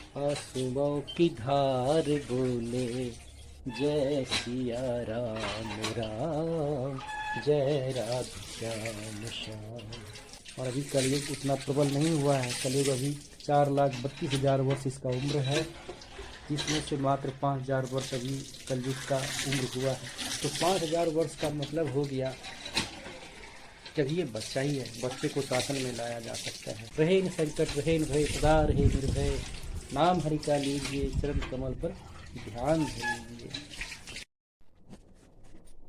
आंसुओं की धार बोले जय सिया राम राम, जय राधे श्याम श्याम। और अभी कलयुग उतना प्रबल नहीं हुआ है। कलयुग अभी 4,32,000 वर्ष इसका उम्र है, जिसमें से मात्र 5,000 वर्ष अभी कलयुग का उम्र हुआ है। तो 5,000 वर्ष का मतलब हो गया जब ये बच्चा ही है, बच्चे को शासन में लाया जा सकता है। रहे न संकट रहे न भय, सदा रहे निर्भय, नाम हरि का लीजिए, चरण कमल पर ध्यान दीजिए।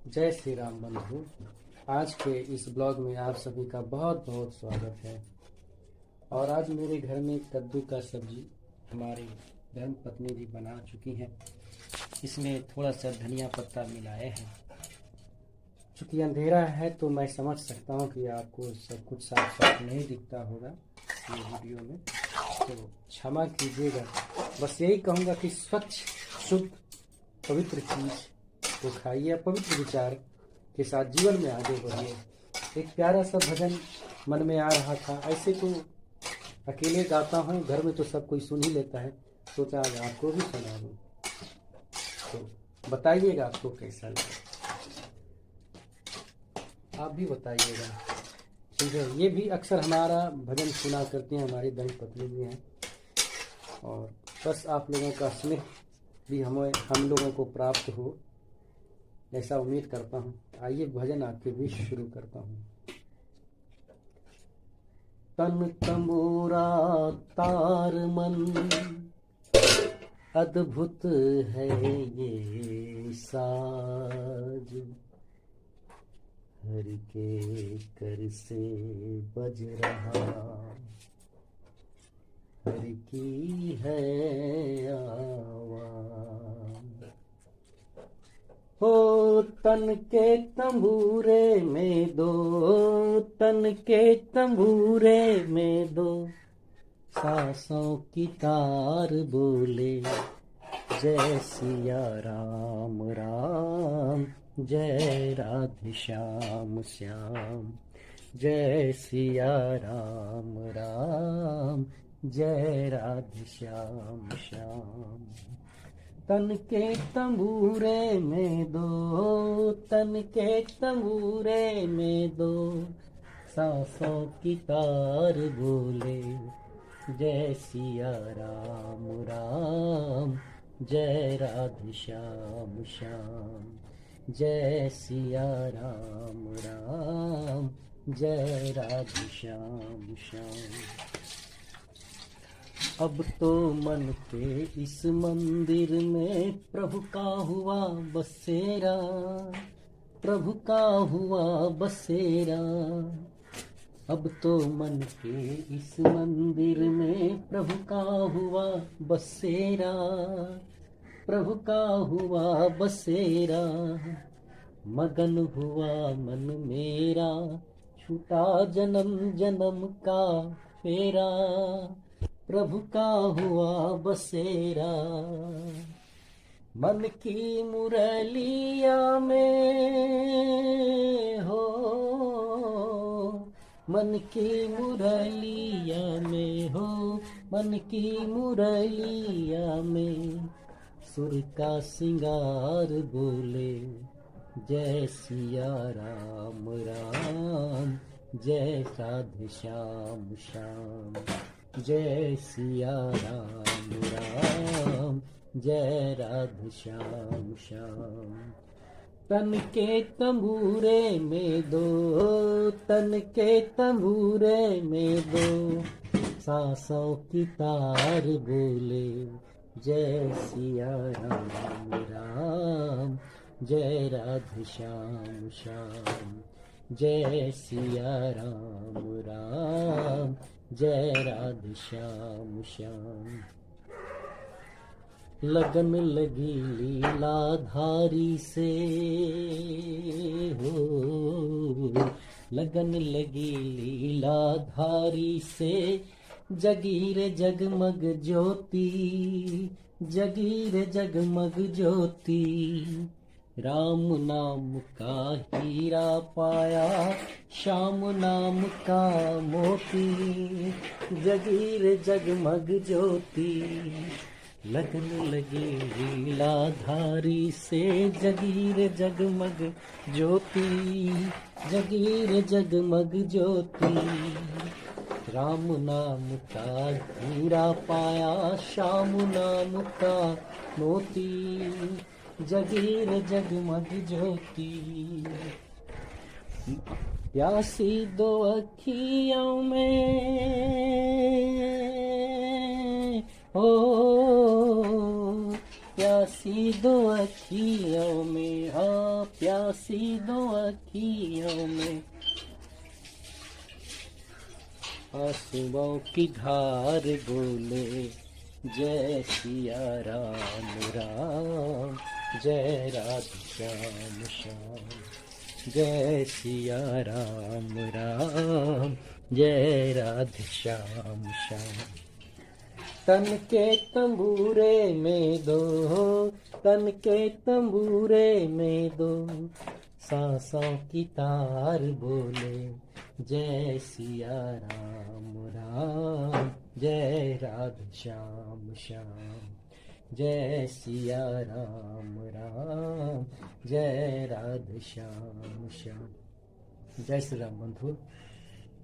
जय श्री राम बंधु। आज के इस ब्लॉग में आप सभी का बहुत बहुत स्वागत है। और आज मेरे घर में कद्दू का सब्जी हमारी धर्म पत्नी जी बना चुकी हैं। इसमें थोड़ा सा धनिया पत्ता मिलाए हैं। चूँकि अंधेरा है तो मैं समझ सकता हूँ कि आपको सब कुछ साफ साफ नहीं दिखता होगा ये वीडियो में, तो क्षमा कीजिएगा। बस यही कहूँगा कि स्वच्छ शुद्ध पवित्र चीज़ को खाइए, पवित्र विचार के साथ जीवन में आगे बढ़िए। एक प्यारा सा भजन मन में आ रहा था। ऐसे तो अकेले गाता हूँ, घर में तो सब कोई सुन ही लेता है, सोचा आज आपको भी सुना दूँ। तो बताइएगा आपको कैसा लगा, आप भी बताइएगा। ठीक है, ये भी अक्सर हमारा भजन सुना करते हैं, हमारी दंत पत्नी भी हैं। और बस आप लोगों का स्नेह भी हम लोगों को प्राप्त हो, ऐसा उम्मीद करता हूँ। आइए भजन आपके बीच शुरू करता हूँ। तन तंबूरा तार मन, अद्भुत है ये साज, हर के कर से बज रहा, हर की है आवाज। हो तन के तंबूरे में दो, तन के तंबूरे में दो, सांसों की तार बोले जय सिया राम राम, जय राधे श्याम श्याम, जय सिया राम राम, जय राधे श्याम श्याम। तन के तंबूरे में दो, तन के तंबूरे में दो, सांसों की तार बोले जय सिया राम राम, जय राधे श्याम श्याम, जय सिया राम राम, जय राधे श्याम श्याम। अब तो मन के इस मंदिर में प्रभु का हुआ बसेरा, प्रभु का हुआ बसेरा। अब तो मन के इस मंदिर में प्रभु का हुआ बसेरा, प्रभु का हुआ बसेरा। मगन हुआ मन मेरा, छूटा जन्म जन्म का फेरा, प्रभु का हुआ बसेरा। मन की मुरलिया में हो, मन की मुरलिया में हो, मन की मुरलिया में सुर का सिंगार बोले जय सिया राम राम, जय राधे श्याम श्याम, जय सिया राम राम, जय राधे श्याम श्याम। तन के तंबूरे में दो, तन के तंबूरे में दो, सांसों की तार बोले जय सिया राम राम, जय राधे श्याम श्याम, जय सिया राम राम, जय राधे श्याम श्याम। लगन लगी लीलाधारी से हो, लगन लगी लीलाधारी से, जगीरे जगमग ज्योति, जगीरे जगमग ज्योति। राम नाम का हीरा पाया, श्याम नाम का मोती, जगीर जगमग ज्योति, लगन लगे लीलाधारी से, जगीर जगमग ज्योति, जगीर जगमग ज्योति। राम नाम का हीरा पाया, श्याम नाम का मोती, जगीर जगमग ज्योति। प्यासी दो अखियों में ओ, प्यासी दो अखियों में, हाँ प्यासी दो अखियों में, आंसुओं की धार बोले, जय सिया राम राम, जय राधे श्याम श्याम, जय सिया राम राम, जय राधे श्याम श्याम। तन के तंबूरे में दो, तन के तंबूरे में दो, सांसों की तार बोले, जय सिया राम राम, जय राधे श्याम श्याम, जय सिया राम राम, जय राधे श्याम श्याम। जय श्री राम बंधु।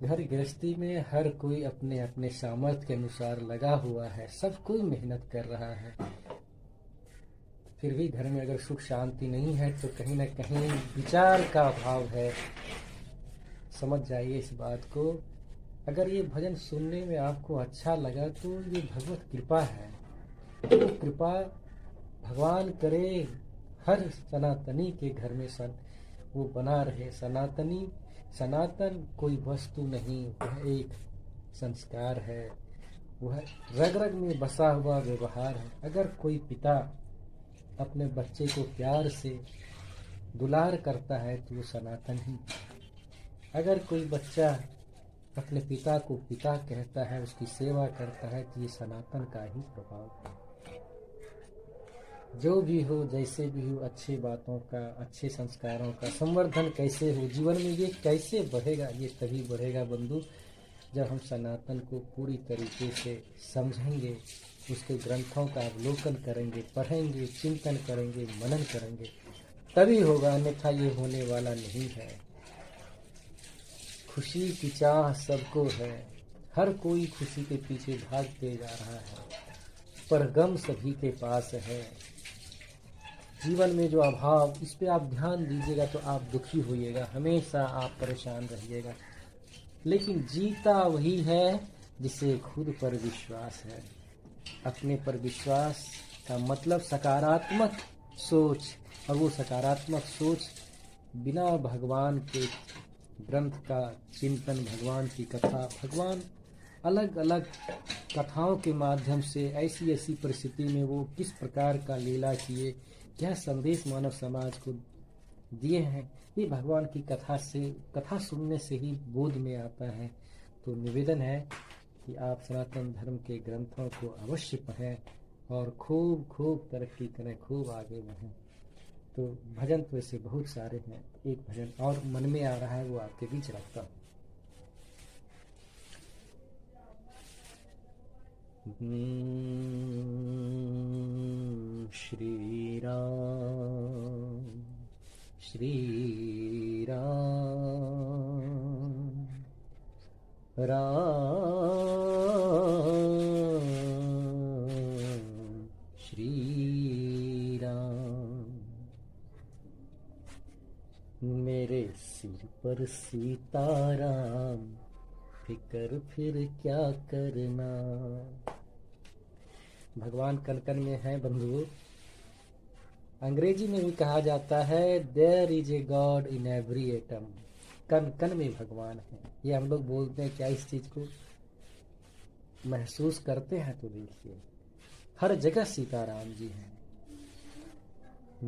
घर गृहस्थी में हर कोई अपने अपने सामर्थ्य के अनुसार लगा हुआ है, सब कोई मेहनत कर रहा है। फिर भी घर में अगर सुख शांति नहीं है तो कहीं ना कहीं विचार का अभाव है। समझ जाइए इस बात को। अगर ये भजन सुनने में आपको अच्छा लगा तो ये भगवत कृपा है। तो कृपा भगवान करे हर सनातनी के घर में वो बना रहे। सनातन कोई वस्तु नहीं, वह एक संस्कार है, वह रग रग में बसा हुआ व्यवहार है। अगर कोई पिता अपने बच्चे को प्यार से दुलार करता है तो वो सनातन ही। अगर कोई बच्चा अपने पिता को पिता कहता है, उसकी सेवा करता है, तो ये सनातन का ही प्रभाव है। जो भी हो, जैसे भी हो, अच्छे बातों का, अच्छे संस्कारों का संवर्धन कैसे हो जीवन में, ये कैसे बढ़ेगा? ये तभी बढ़ेगा बंधु जब हम सनातन को पूरी तरीके से समझेंगे, उसके ग्रंथों का अवलोकन करेंगे, पढ़ेंगे, चिंतन करेंगे, मनन करेंगे, तभी होगा, अन्यथा ये होने वाला नहीं है। खुशी की चाह सबको है, हर कोई खुशी के पीछे भागते जा रहा है, पर गम सभी के पास है। जीवन में जो अभाव, इस पे आप ध्यान दीजिएगा तो आप दुखी होइएगा, हमेशा आप परेशान रहिएगा। लेकिन जीता वही है जिसे खुद पर विश्वास है। अपने पर विश्वास का मतलब सकारात्मक सोच, और वो सकारात्मक सोच बिना भगवान के ग्रंथ का चिंतन, भगवान की कथा, भगवान अलग अलग कथाओं के माध्यम से ऐसी ऐसी परिस्थिति में वो किस प्रकार का लीला किए, क्या संदेश मानव समाज को दिए हैं, ये भगवान की कथा सुनने से ही बोध में आता है। तो निवेदन है कि आप सनातन धर्म के ग्रंथों को अवश्य पढ़ें और खूब खूब तरक्की करें, खूब आगे बढ़ें। तो भजन तो ऐसे बहुत सारे हैं, एक भजन और मन में आ रहा है, वो आपके बीच रखता हूँ। श्री राम श्री राम राम श्री राम। मेरे सिर पर सीताराम, फिकर फिर क्या करना। भगवान कण कण में है बंधु। अंग्रेजी में भी कहा जाता है there is a god in every atom. कण कण में भगवान है। ये हम लोग बोलते हैं क्या इस चीज को महसूस करते हैं? तो देखिए हर जगह सीताराम जी हैं।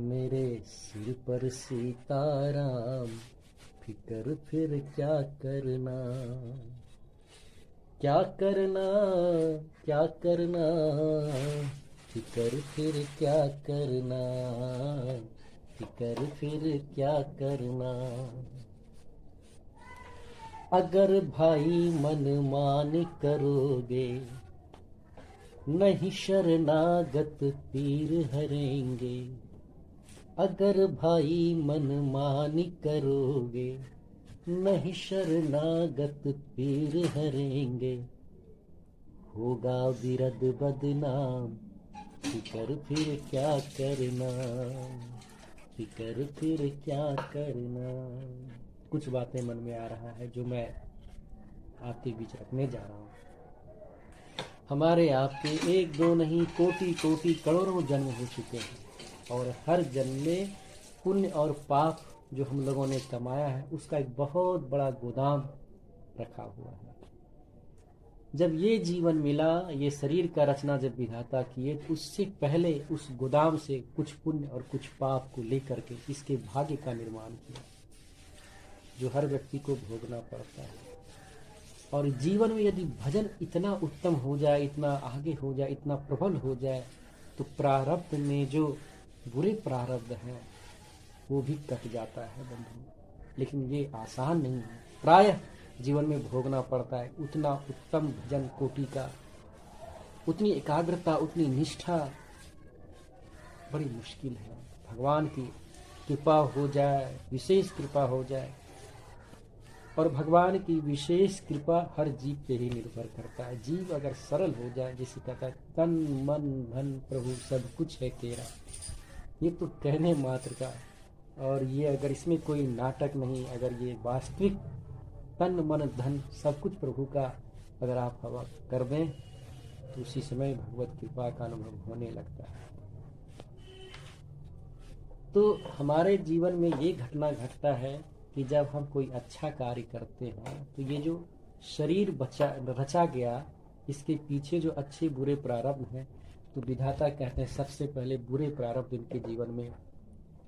मेरे सिर पर सीताराम, फिकर फिर क्या करना, क्या करना, क्या करना, फिकर फिर क्या करना। फिकर फिर क्या करना। अगर भाई मनमानी करोगे, नहीं शरणागत पीर हरेंगे। अगर भाई मनमानी करोगे, नहीं शरणागत पीर हरेंगे। होगा विरद बदनाम, फिकर फिर क्या करना, फिकर फिर क्या करना। कुछ बातें मन में आ रहा है जो मैं आपके बीच रखने जा रहा हूँ। हमारे आपके एक दो नहीं कोटि कोटि करोड़ों जन्म हो चुके हैं, और हर जन्म में पुण्य और पाप जो हम लोगों ने कमाया है उसका एक बहुत बड़ा गोदाम रखा हुआ है। जब ये जीवन मिला, ये शरीर का रचना जब विधाता किए, तो उससे पहले उस गोदाम से कुछ पुण्य और कुछ पाप को लेकर के इसके भाग्य का निर्माण किया, जो हर व्यक्ति को भोगना पड़ता है। और जीवन में यदि भजन इतना उत्तम हो जाए, इतना आगे हो जाए, इतना प्रबल हो जाए, तो प्रारब्ध में जो बुरे प्रारब्ध हैं वो भी कट जाता है बंधु। लेकिन ये आसान नहीं है, प्रायः जीवन में भोगना पड़ता है। उतना उत्तम भजन कोटि का, उतनी एकाग्रता, उतनी निष्ठा बड़ी मुश्किल है। भगवान की कृपा हो जाए, विशेष कृपा हो जाए, और भगवान की विशेष कृपा हर जीव पे ही निर्भर करता है। जीव अगर सरल हो जाए, जैसे कहता है तन मन धन प्रभु सब कुछ है तेरा, ये तो कहने मात्र का, और ये अगर इसमें कोई नाटक नहीं, अगर ये वास्तविक तन मन धन सब कुछ प्रभु का अगर आप हवा कर दें, तो उसी समय भगवत कृपा का अनुभव होने लगता है। तो हमारे जीवन में ये घटना घटता है कि जब हम कोई अच्छा कार्य करते हैं, तो ये जो शरीर रचा गया, इसके पीछे जो अच्छे बुरे प्रारब्ध हैं, तो विधाता कहते हैं सबसे पहले बुरे प्रारब्ध इनके जीवन में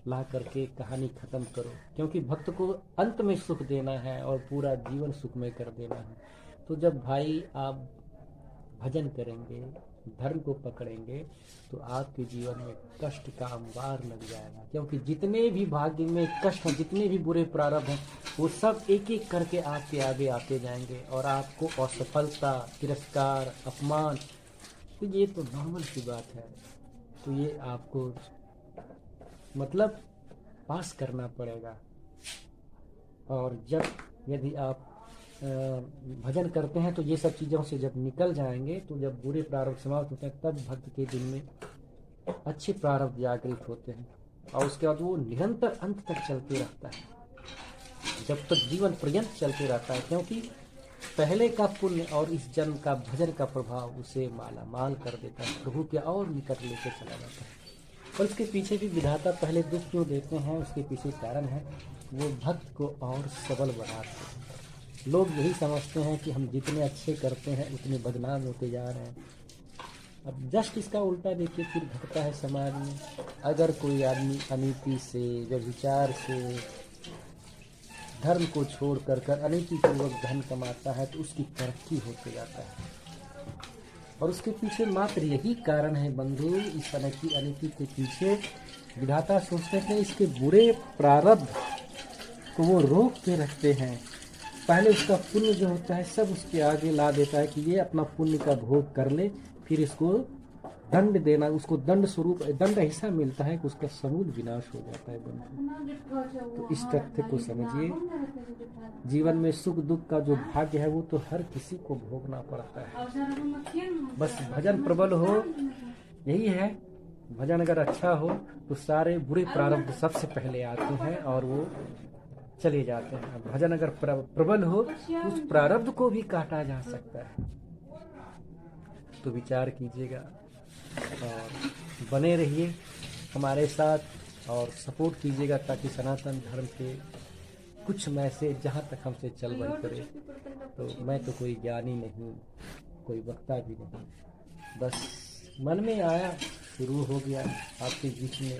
ला करके कहानी खत्म करो, क्योंकि भक्त को अंत में सुख देना है और पूरा जीवन सुखमय कर देना है। तो जब भाई आप भजन करेंगे, धर्म को पकड़ेंगे, तो आपके जीवन में कष्ट का अंबार लग जाएगा, क्योंकि जितने भी भाग्य में कष्ट हैं, जितने भी बुरे प्रारब्ध हैं, वो सब एक एक करके आपके आगे आते जाएंगे, और आपको असफलता, तिरस्कार, अपमान, तो ये तो नॉर्मल सी बात है। तो ये आपको मतलब पास करना पड़ेगा। और जब यदि आप भजन करते हैं, तो ये सब चीज़ों से जब निकल जाएंगे, तो जब बुरे प्रारब्ध समाप्त होते हैं, तब भक्त के दिल में अच्छे प्रारब्ध जागृत होते हैं, और उसके बाद वो निरंतर अंत तक चलते रहता है, जब तक जीवन पर्यंत चलते रहता है, क्योंकि पहले का पुण्य और इस जन्म का भजन का प्रभाव उसे माला माल कर देता है, प्रभु के और निकट लेके चला जाता है। और इसके पीछे भी विधाता पहले दुख जो देते हैं, उसके पीछे कारण है वो भक्त को और सबल बनाते हैं। लोग यही समझते हैं कि हम जितने अच्छे करते हैं उतने बदनाम होते जा रहे हैं। अब जस्ट इसका उल्टा देखिए, फिर घटता है समाज में। अगर कोई आदमी अनीति से, व्यभिचार से, धर्म को छोड़ कर अनीतिपूर्वक धन कमाता है, तो उसकी तरक्की होते जाता है। और उसके पीछे मात्र यही कारण है बंधु, इस अनीति के पीछे विधाता सोचते हैं इसके बुरे प्रारब्ध को वो रोक के रखते हैं। पहले उसका पुण्य जो होता है सब उसके आगे ला देता है कि ये अपना पुण्य का भोग कर ले, फिर इसको दंड देना, उसको दंड स्वरूप दंड ऐसा मिलता है कि उसका समूल विनाश हो जाता है बंधु। तो इस तथ्य को समझिए, जीवन में सुख दुख का जो भाग्य है वो तो हर किसी को भोगना पड़ता है। बस भजन प्रबल हो, यही है। भजन अगर अच्छा हो तो सारे बुरे प्रारब्ध सबसे पहले आते हैं और वो चले जाते हैं। भजन अगर प्रबल हो तो उस प्रारब्ध को भी काटा जा सकता है। तो विचार कीजिएगा और बने रहिए हमारे साथ और सपोर्ट कीजिएगा, ताकि सनातन धर्म के कुछ मैसेज जहाँ तक हमसे चल बन करे। तो मैं तो कोई ज्ञानी नहीं, कोई वक्ता भी नहीं, बस मन में आया, शुरू हो गया आपके बीच में।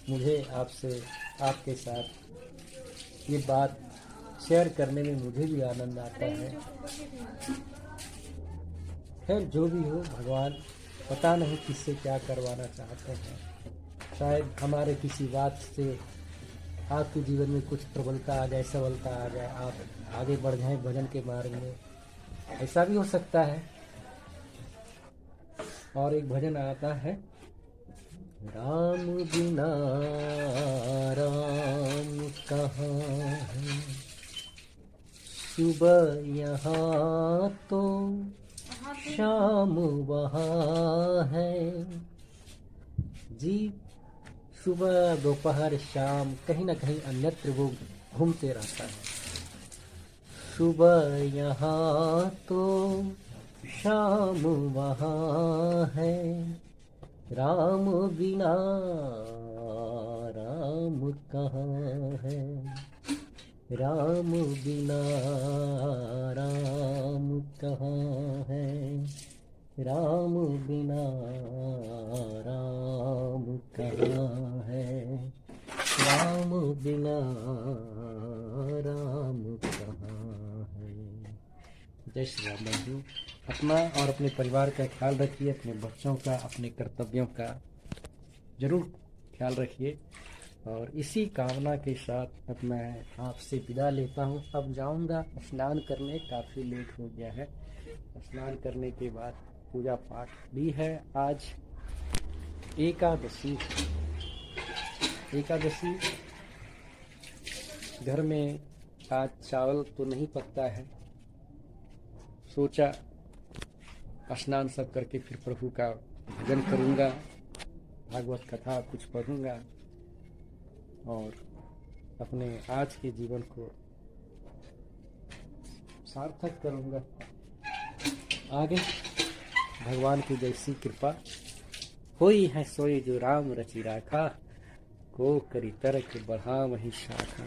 मुझे आपसे, आपके साथ ये बात शेयर करने में मुझे भी आनंद आता है। खैर जो भी हो, भगवान पता नहीं किससे क्या करवाना चाहते हैं। शायद हमारे किसी बात से आपके जीवन में कुछ प्रबलता आ जाए, सबलता आ जाए, आप आगे बढ़ जाएं भजन के मार्ग में, ऐसा भी हो सकता है। और एक भजन आता है, राम बिना राम कहाँ है, सुबह यहाँ तो शाम वहाँ है जी। सुबह दोपहर शाम कहीं ना कहीं अन्यत्र वो घूमते रहता है। सुबह यहाँ तो शाम वहाँ है, राम बिना राम कहाँ है, राम बिना राम कहाँ है, राम बिना राम कहाँ है, राम बिना राम कहाँ है। जय श्री राम। बंधु, अपना और अपने परिवार का ख्याल रखिए, अपने बच्चों का, अपने कर्तव्यों का जरूर ख्याल रखिए। और इसी कामना के साथ अब मैं आपसे विदा लेता हूँ। अब जाऊँगा स्नान करने, काफ़ी लेट हो गया है। स्नान करने के बाद पूजा पाठ भी है। आज एकादशी, घर में आज चावल तो नहीं पकता है। सोचा स्नान सब करके फिर प्रभु का भजन करूँगा, भागवत कथा कुछ पढ़ूँगा और अपने आज के जीवन को सार्थक करूँगा। आगे भगवान की जैसी कृपा होई है सोई जो राम रचि राखा, को करी तरक बढ़ा वही शाखा।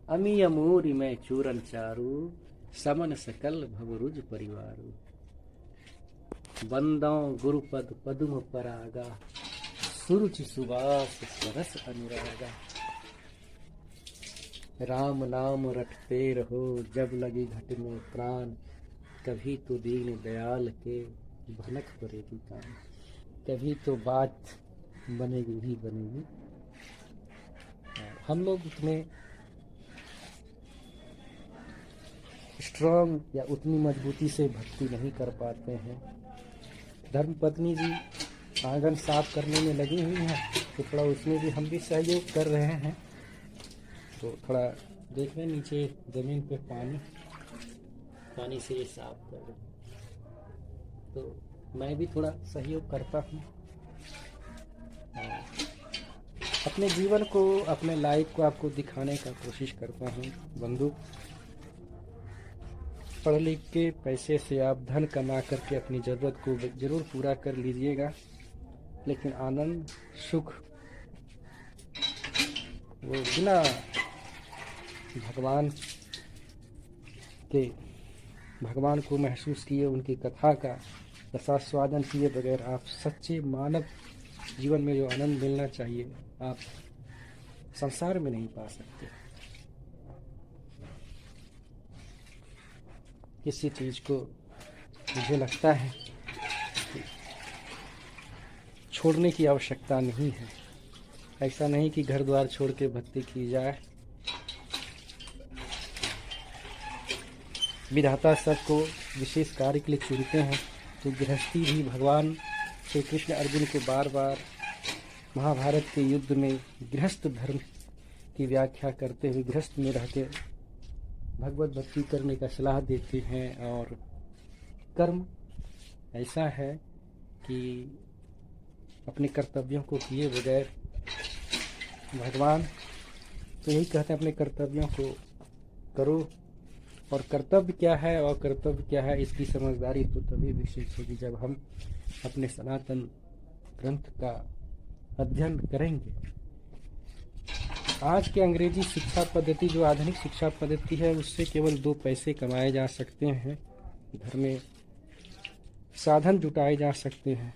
अमी अमूरी में चूरन चारू, समन सकल भवरुज परिवारू। बंदों गुरुपद पदुम परागा, सुरुचि सुबास सरस अनुरागा। राम नाम रटते रहो जब लगी घट में प्राण, कभी तो दीन दयाल के भनक पड़ेगी कान। कभी तो बात बनेगी ही बनेगी। हम लोग उतने स्ट्रॉन्ग या उतनी मजबूती से भक्ति नहीं कर पाते हैं। धर्म पत्नी जी आंगन साफ करने में लगी हुई है, तो थोड़ा उसमें भी हम भी सहयोग कर रहे हैं। तो थोड़ा देख रहे नीचे जमीन पे पानी से ये साफ कर रहे हैं, तो मैं भी थोड़ा सहयोग करता हूँ। अपने जीवन को, अपने लाइफ को आपको दिखाने का कोशिश करता हूँ। बंधु, पढ़ लिख के पैसे से आप धन कमा करके अपनी ज़रूरत को जरूर पूरा कर लीजिएगा, लेकिन आनंद सुख वो बिना भगवान को महसूस किए, उनकी कथा का रसास्वादन किए बगैर आप सच्चे मानव जीवन में जो आनंद मिलना चाहिए आप संसार में नहीं पा सकते। किसी चीज़ को मुझे लगता है कि छोड़ने की आवश्यकता नहीं है। ऐसा नहीं कि घर द्वार छोड़ के भक्ति की जाए। विधाता सबको विशेष कार्य के लिए चुनते हैं, तो गृहस्थी भी भगवान श्री कृष्ण अर्जुन को बार बार महाभारत के युद्ध में गृहस्थ धर्म की व्याख्या करते हुए गृहस्थ में रहते भगवत भक्ति करने का सलाह देते हैं। और कर्म ऐसा है कि अपने कर्तव्यों को किए बगैर भगवान तो यही कहते हैं अपने कर्तव्यों को करो। और कर्तव्य क्या है और कर्तव्य क्या है इसकी समझदारी तो तभी विशेष होगी जब हम अपने सनातन ग्रंथ का अध्ययन करेंगे। आज के अंग्रेजी शिक्षा पद्धति, जो आधुनिक शिक्षा पद्धति है, उससे केवल 2 पैसे कमाए जा सकते हैं, घर में साधन जुटाए जा सकते हैं,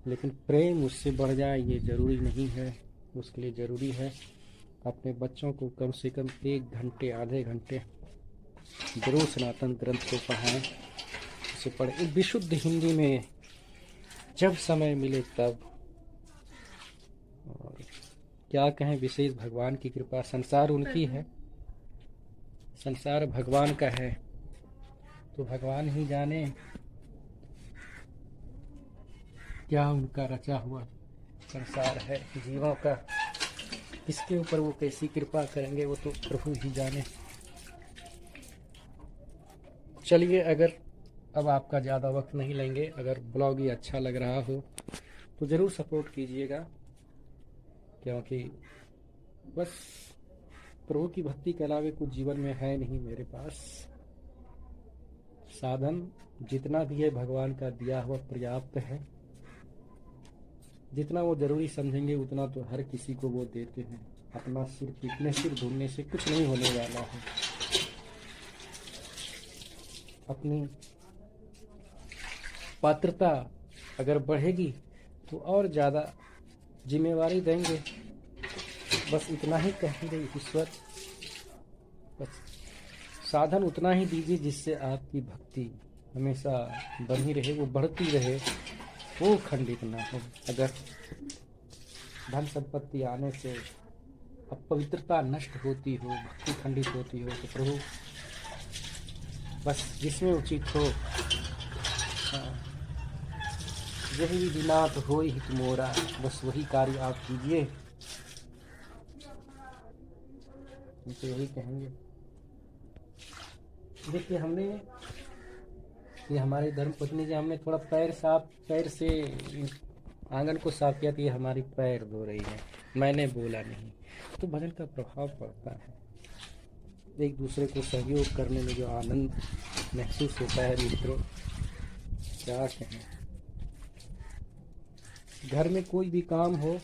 लेकिन प्रेम उससे बढ़ जाए ये ज़रूरी नहीं है। उसके लिए ज़रूरी है अपने बच्चों को कम से कम 1 घंटे आधे घंटे जरूर सनातन ग्रंथ को पढ़ाएं, उसे पढ़ें विशुद्ध हिंदी में, जब समय मिले तब और क्या कहें, विशेष भगवान की कृपा, संसार उनकी है, संसार भगवान का है, तो भगवान ही जाने क्या उनका रचा हुआ संसार है जीवों का, किसके ऊपर वो कैसी कृपा करेंगे वो तो प्रभु ही जाने। चलिए, अगर अब आपका ज़्यादा वक्त नहीं लेंगे, अगर ब्लॉग ये अच्छा लग रहा हो तो ज़रूर सपोर्ट कीजिएगा, क्योंकि बस प्रभु की भक्ति के अलावा कुछ जीवन में है नहीं मेरे पास। साधन जितना भी है भगवान का दिया हुआ पर्याप्त है, जितना वो जरूरी समझेंगे उतना तो हर किसी को वो देते हैं। अपना सिर पीटने, सिर ढूंढने से कुछ नहीं होने वाला है। अपनी पात्रता अगर बढ़ेगी तो और ज़्यादा जिम्मेवारी देंगे। बस इतना ही कहेंगे ईश्वर, बस साधन उतना ही दीजिए जिससे आपकी भक्ति हमेशा बनी रहे, वो बढ़ती रहे, वो खंडित ना हो। अगर धन संपत्ति आने से अपवित्रता नष्ट होती हो, भक्ति खंडित होती हो, तो प्रभु बस जिसमें उचित हो, यही विधिनाथ हो हित मोरा, बस वही कार्य आप कीजिए, तो यही कहेंगे। देखिए, हमने ये हमारे धर्म पत्नी जी, हमने थोड़ा पैर से आंगन को साफ किया तो ये हमारी पैर धो रही है, मैंने बोला नहीं, तो भजन का प्रभाव पड़ता है। एक दूसरे को सहयोग करने में जो आनंद महसूस होता है मित्रों, क्या कहें। घर में कोई भी काम हो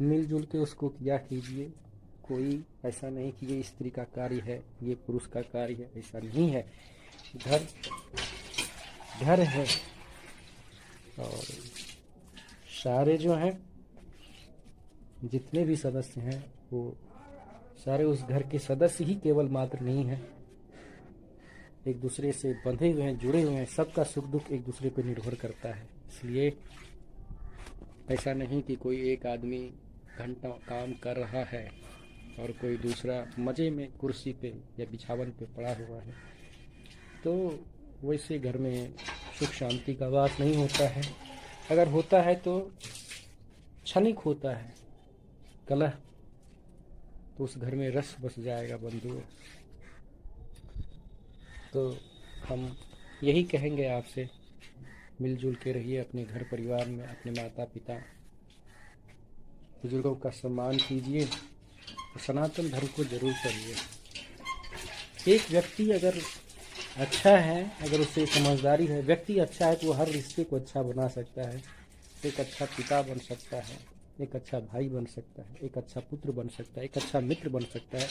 मिलजुल के उसको किया कीजिए। कोई ऐसा नहीं कि ये स्त्री का कार्य है, ये पुरुष का कार्य है, ऐसा नहीं है। घर है, और सारे जो हैं, जितने भी सदस्य हैं, वो सारे उस घर के सदस्य ही केवल मात्र नहीं हैं, एक दूसरे से बंधे हुए हैं, जुड़े हुए हैं। सबका सुख दुख एक दूसरे पर निर्भर करता है। इसलिए ऐसा नहीं कि कोई एक आदमी घंटा काम कर रहा है और कोई दूसरा मज़े में कुर्सी पे या बिछावन पे पड़ा हुआ है, तो वैसे घर में सुख शांति का वास नहीं होता है। अगर होता है तो क्षणिक होता है कलह, तो उस घर में रस बस जाएगा बंधुओं। तो हम यही कहेंगे आपसे, मिलजुल के रहिए अपने घर परिवार में, अपने माता पिता बुजुर्गों का सम्मान कीजिए, और सनातन धर्म को जरूर पढ़िए। एक व्यक्ति अगर अच्छा है, अगर उससे समझदारी है, व्यक्ति अच्छा है, तो वो हर रिश्ते को अच्छा बना सकता है। एक अच्छा पिता बन सकता है, एक अच्छा भाई बन सकता है, एक अच्छा पुत्र बन सकता है, एक अच्छा मित्र बन सकता है,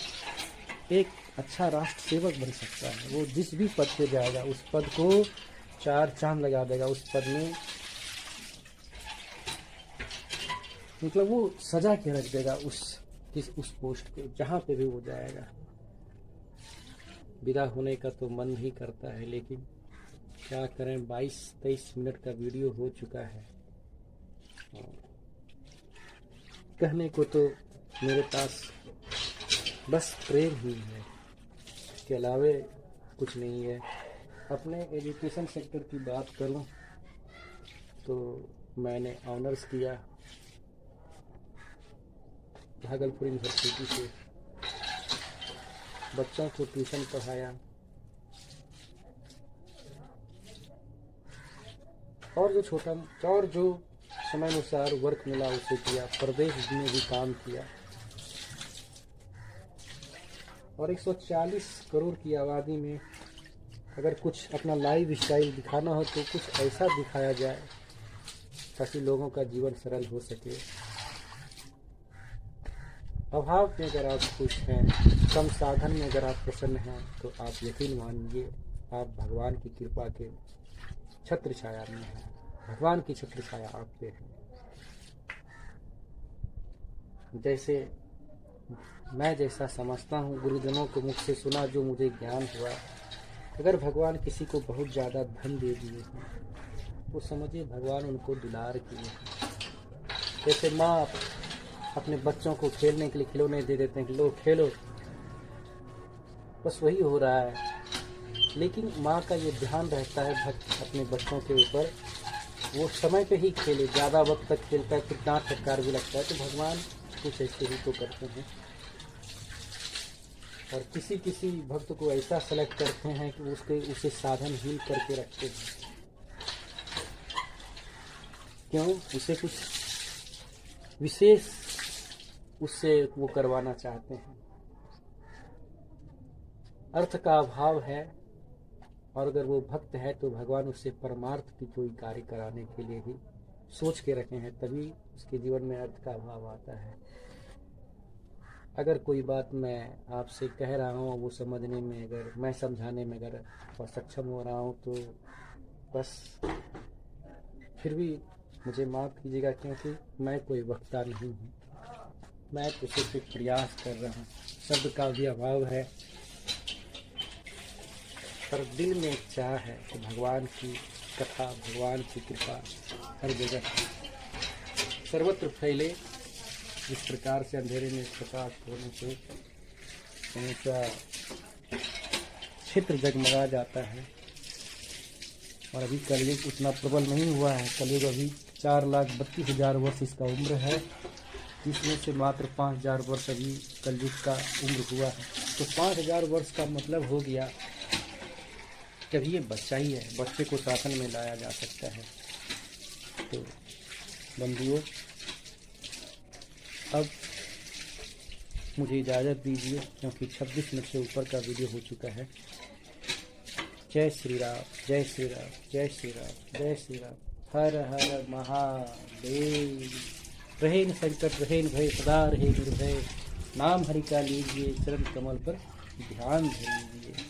एक अच्छा राष्ट्र सेवक बन सकता है। वो जिस भी पद पे जाएगा उस पद को 4 चांद लगा देगा, उस पद में मतलब वो सजा के रख देगा उस पोस्ट पे, जहाँ पे भी वो जाएगा। विदा होने का तो मन ही करता है, लेकिन क्या करें, 22-23 मिनट का वीडियो हो चुका है। कहने को तो मेरे पास बस प्रेम ही है, इसके अलावे कुछ नहीं है। अपने एजुकेशन सेक्टर की बात करूं तो मैंने ऑनर्स किया भागलपुर यूनिवर्सिटी से, बच्चों को ट्यूशन पढ़ाया, और जो समय अनुसार वर्क मिला उसे किया, प्रदेश में भी काम किया। और 140 करोड़ की आबादी में अगर कुछ अपना लाइफ स्टाइल दिखाना हो तो कुछ ऐसा दिखाया जाए ताकि लोगों का जीवन सरल हो सके। अभाव में अगर आप खुश हैं, कम साधन में अगर आप प्रसन्न हैं, तो आप यकीन मानिए आप भगवान की कृपा के छत्र छाया में हैं, भगवान की छत्र छाया आप पे है। जैसे मैं जैसा समझता हूँ, गुरुजनों के मुख से सुना, जो मुझे ज्ञान हुआ, अगर भगवान किसी को बहुत ज़्यादा धन दे दिए हैं तो समझिए भगवान उनको दुलार किए हैं। जैसे माँ अपने बच्चों को खेलने के लिए खिलौने दे देते हैं कि लो खेलो, बस वही हो रहा है। लेकिन माँ का ये ध्यान रहता है भक्त अपने बच्चों के ऊपर, वो समय पे ही खेले, ज़्यादा वक्त तक खेलता है फिर डांट फटकार भी लगता है, तो भगवान कुछ ऐसे ही तो करते हैं। और किसी किसी भक्त को ऐसा सेलेक्ट करते हैं कि उसे साधनहीन करके रखते हैं। क्यों? उसे कुछ विशेष उससे वो करवाना चाहते हैं। अर्थ का अभाव है, और अगर वो भक्त है तो भगवान उससे परमार्थ की कोई कार्य कराने के लिए ही सोच के रखे हैं, तभी उसके जीवन में अर्थ का अभाव आता है। अगर कोई बात मैं आपसे कह रहा हूँ वो समझने में, अगर मैं समझाने में अगर असक्षम हो रहा हूँ तो बस फिर भी मुझे माफ़ कीजिएगा, क्योंकि मैं कोई वक्ता नहीं हूँ, मैं तो सिर्फ एक प्रयास कर रहा हूँ। शब्द का भी अभाव है, पर दिल में एक चाह है कि भगवान की कथा, भगवान की कृपा हर जगह सर्वत्र फैले। इस प्रकार से अंधेरे में प्रकाश होने से समूचा क्षेत्र जगमगा जाता है। और अभी कलयुग उतना प्रबल नहीं हुआ है। कलयुग अभी 4,32,000 वर्ष इसका उम्र है, जिसमें से मात्र 5,000 वर्ष अभी कलयुग का उम्र हुआ है। तो 5,000 वर्ष का मतलब हो गया कि अभी ये बच्चा ही है, बच्चे को शासन में लाया जा सकता है। तो बंधुओं, अब मुझे इजाज़त दीजिए, क्योंकि 26 मिनट से ऊपर का वीडियो हो चुका है। जय श्री राम, जय श्री राम, जय श्री राम, जय श्री राम। हर हर महादेव। रहे न संकट, रहे न भय, सदा रहे निर्भय। नाम हरि का लीजिए, चरण कमल पर ध्यान दीजिए।